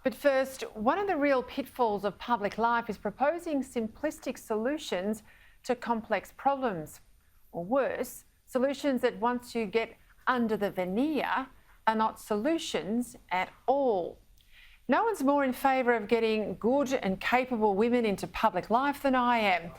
But first, one of the real pitfalls of public life is proposing simplistic solutions to complex problems. Or worse, solutions that once you get under the veneer are not solutions at all. No one's more in favour of getting good and capable women into public life than I am. In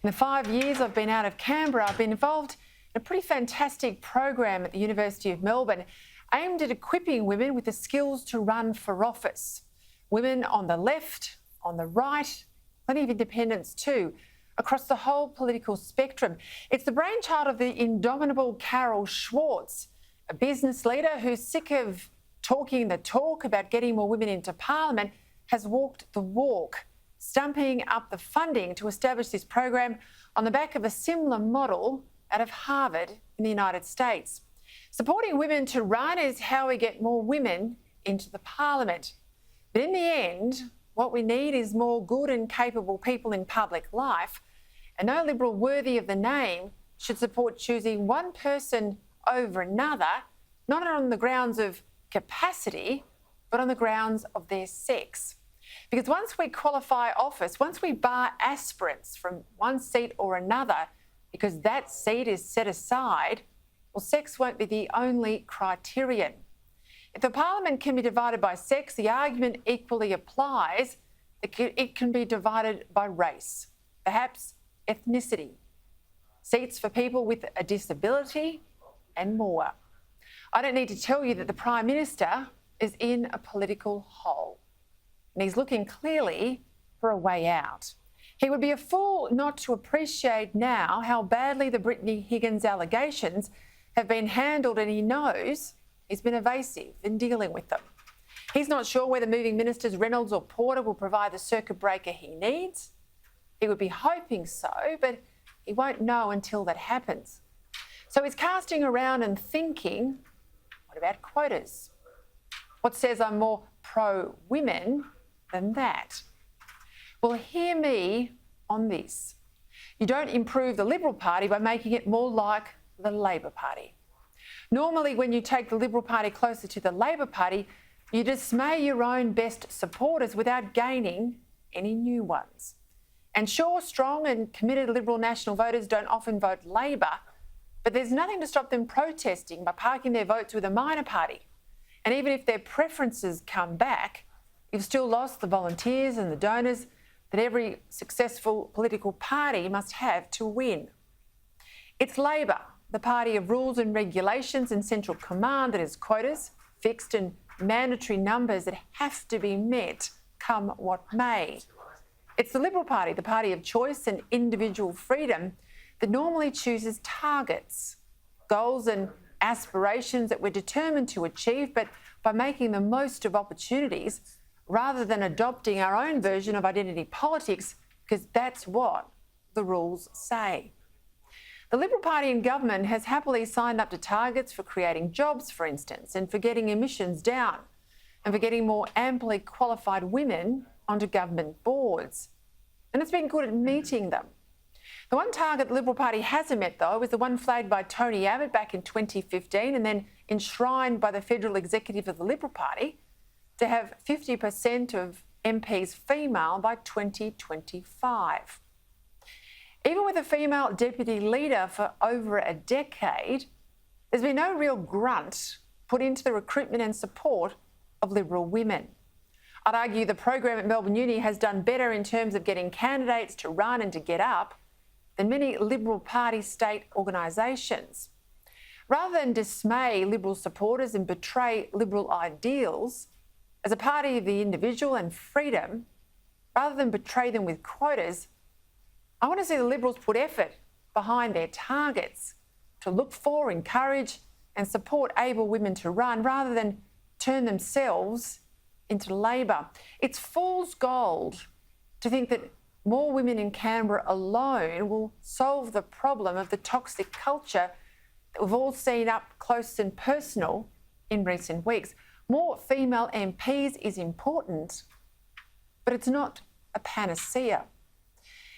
the 5 years I've been out of Canberra, I've been involved in a pretty fantastic program at the University of Melbourne aimed at equipping women with the skills to run for office. Women on the left, on the right, plenty of independents too, across the whole political spectrum. It's the brainchild of the indomitable Carol Schwartz, a business leader who's sick of talking the talk about getting more women into Parliament, has walked the walk, stumping up the funding to establish this program on the back of a similar model out of Harvard in the United States. Supporting women to run is how we get more women into the Parliament. But in the end, what we need is more good and capable people in public life, and no Liberal worthy of the name should support choosing one person over another, not on the grounds of capacity, but on the grounds of their sex. Because once we qualify office, once we bar aspirants from one seat or another because that seat is set aside, well, sex won't be the only criterion. If the Parliament can be divided by sex, the argument equally applies. It can be divided by race, perhaps ethnicity, seats for people with a disability, and more. I don't need to tell you that the Prime Minister is in a political hole, and he's looking clearly for a way out. He would be a fool not to appreciate now how badly the Brittany Higgins allegations have been handled, and he knows he's been evasive in dealing with them. He's not sure whether moving Ministers Reynolds or Porter will provide the circuit breaker he needs. He would be hoping so, but he won't know until that happens. So he's casting around and thinking, what about quotas? What says I'm more pro-women than that? Well, hear me on this. You don't improve the Liberal Party by making it more like the Labor Party. Normally, when you take the Liberal Party closer to the Labor Party, you dismay your own best supporters without gaining any new ones. And sure, strong and committed Liberal national voters don't often vote Labor, but there's nothing to stop them protesting by parking their votes with a minor party. And even if their preferences come back, you've still lost the volunteers and the donors that every successful political party must have to win. It's Labor, the party of rules and regulations and central command, that has quotas, fixed and mandatory numbers that have to be met come what may. It's the Liberal Party, the party of choice and individual freedom, that normally chooses targets, goals and aspirations that we're determined to achieve, but by making the most of opportunities rather than adopting our own version of identity politics, because that's what the rules say. The Liberal Party in government has happily signed up to targets for creating jobs, for instance, and for getting emissions down, and for getting more amply qualified women onto government boards. And it's been good at meeting them. The one target the Liberal Party hasn't met, though, is the one flagged by Tony Abbott back in 2015 and then enshrined by the federal executive of the Liberal Party to have 50% of MPs female by 2025. Even with a female deputy leader for over a decade, there's been no real grunt put into the recruitment and support of Liberal women. I'd argue the program at Melbourne Uni has done better in terms of getting candidates to run and to get up than many Liberal Party state organisations. Rather than dismay Liberal supporters and betray Liberal ideals, as a party of the individual and freedom, rather than betray them with quotas, I want to see the Liberals put effort behind their targets to look for, encourage and support able women to run rather than turn themselves into Labor. It's fool's gold to think that more women in Canberra alone will solve the problem of the toxic culture that we've all seen up close and personal in recent weeks. More female MPs is important, but it's not a panacea.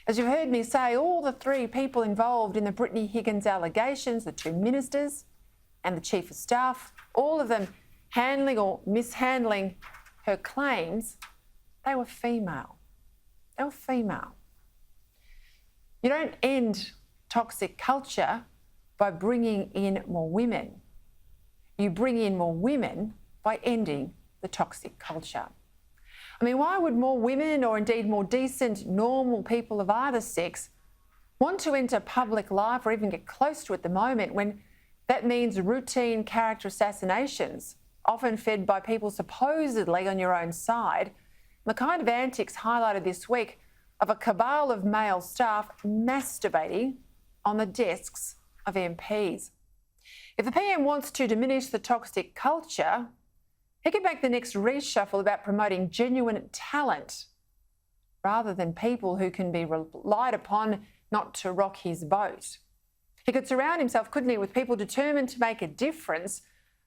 As you've heard me say, all the three people involved in the Brittany Higgins allegations, the two ministers and the Chief of Staff, all of them handling or mishandling her claims, they were female. They were female. You don't end toxic culture by bringing in more women. You bring in more women by ending the toxic culture. I mean, why would more women, or indeed more decent, normal people of either sex, want to enter public life or even get close to it at the moment when that means routine character assassinations, often fed by people supposedly on your own side, the kind of antics highlighted this week of a cabal of male staff masturbating on the desks of MPs. If the PM wants to diminish the toxic culture, he could make the next reshuffle about promoting genuine talent rather than people who can be relied upon not to rock his boat. He could surround himself, couldn't he, with people determined to make a difference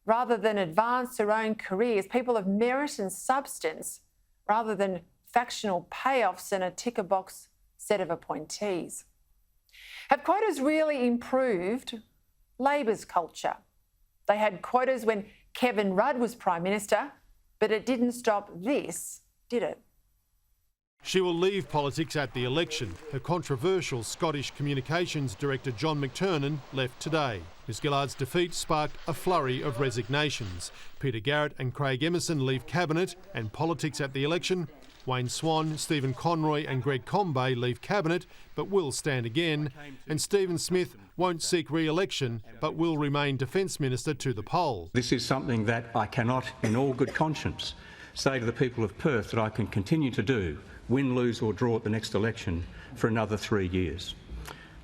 rather than advance their own careers, people of merit and substance rather than factional payoffs and a ticker box set of appointees. Have quotas really improved Labor's culture? They had quotas when Kevin Rudd was Prime Minister, but it didn't stop this, did it? She will leave politics at the election. Her controversial Scottish Communications Director John McTernan left today. Ms Gillard's defeat sparked a flurry of resignations. Peter Garrett and Craig Emerson leave Cabinet and politics at the election. Wayne Swan, Stephen Conroy and Greg Combay leave Cabinet but will stand again. And Stephen Smith won't seek re-election but will remain Defence Minister to the poll. This is something that I cannot, in all good conscience, say to the people of Perth that I can continue to do, win, lose or draw at the next election, for another 3 years.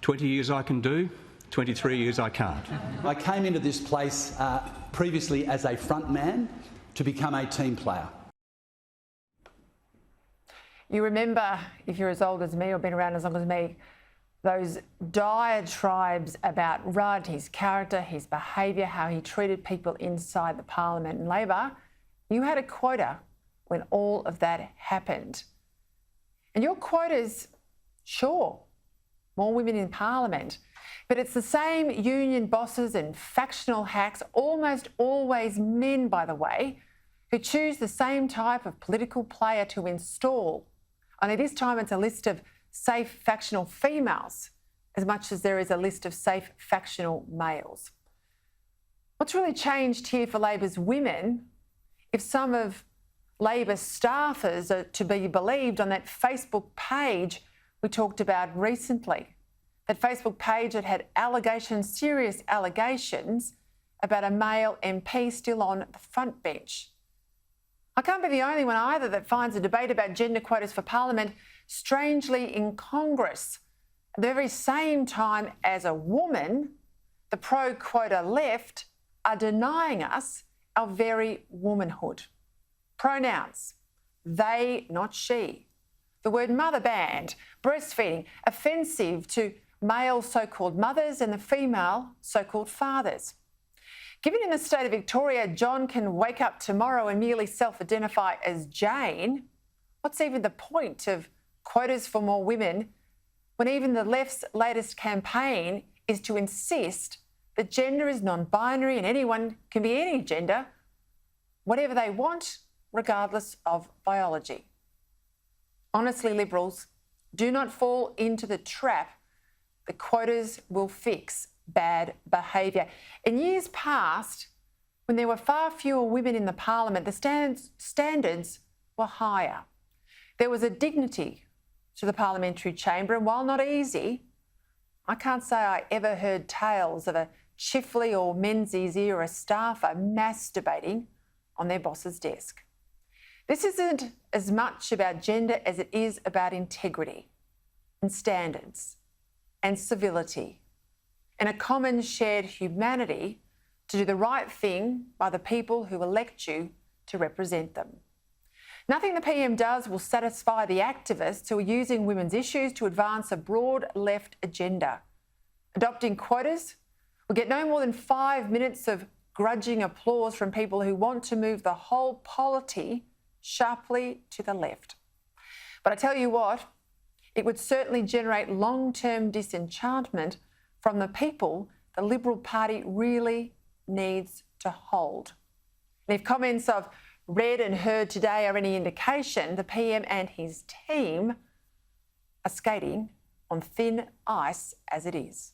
20 years I can do, 23 years I can't. I came into this place previously as a front man to become a team player. You remember, if you're as old as me or been around as long as me, those diatribes about Rudd, his character, his behaviour, how he treated people inside the Parliament and Labor. You had a quota when all of that happened. And your quotas, sure, more women in Parliament, but it's the same union bosses and factional hacks, almost always men, by the way, who choose the same type of political player to install. Only this time it's a list of safe factional females as much as there is a list of safe factional males. What's really changed here for Labor's women, if some of Labor staffers are to be believed on that Facebook page we talked about recently, that Facebook page that had allegations, serious allegations, about a male MP still on the front bench. I can't be the only one either that finds a debate about gender quotas for Parliament strangely incongruous. At the very same time as a woman, the pro-quota left are denying us our very womanhood. Pronouns, they, not she. The word mother banned, breastfeeding, offensive to male so-called mothers and the female so-called fathers. Given in the state of Victoria, John can wake up tomorrow and merely self-identify as Jane, what's even the point of quotas for more women when even the left's latest campaign is to insist that gender is non-binary and anyone can be any gender, whatever they want, regardless of biology? Honestly, Liberals, do not fall into the trap that quotas will fix bad behaviour. In years past, when there were far fewer women in the Parliament, the standards were higher. There was a dignity to the parliamentary chamber, and while not easy, I can't say I ever heard tales of a Chifley or Menzies era staffer masturbating on their boss's desk. This isn't as much about gender as it is about integrity and standards and civility and a common shared humanity to do the right thing by the people who elect you to represent them. Nothing the PM does will satisfy the activists who are using women's issues to advance a broad left agenda. Adopting quotas will get no more than 5 minutes of grudging applause from people who want to move the whole polity sharply to the left. But I tell you what, it would certainly generate long-term disenchantment from the people the Liberal Party really needs to hold. And if comments of read and heard today are any indication, the PM and his team are skating on thin ice as it is.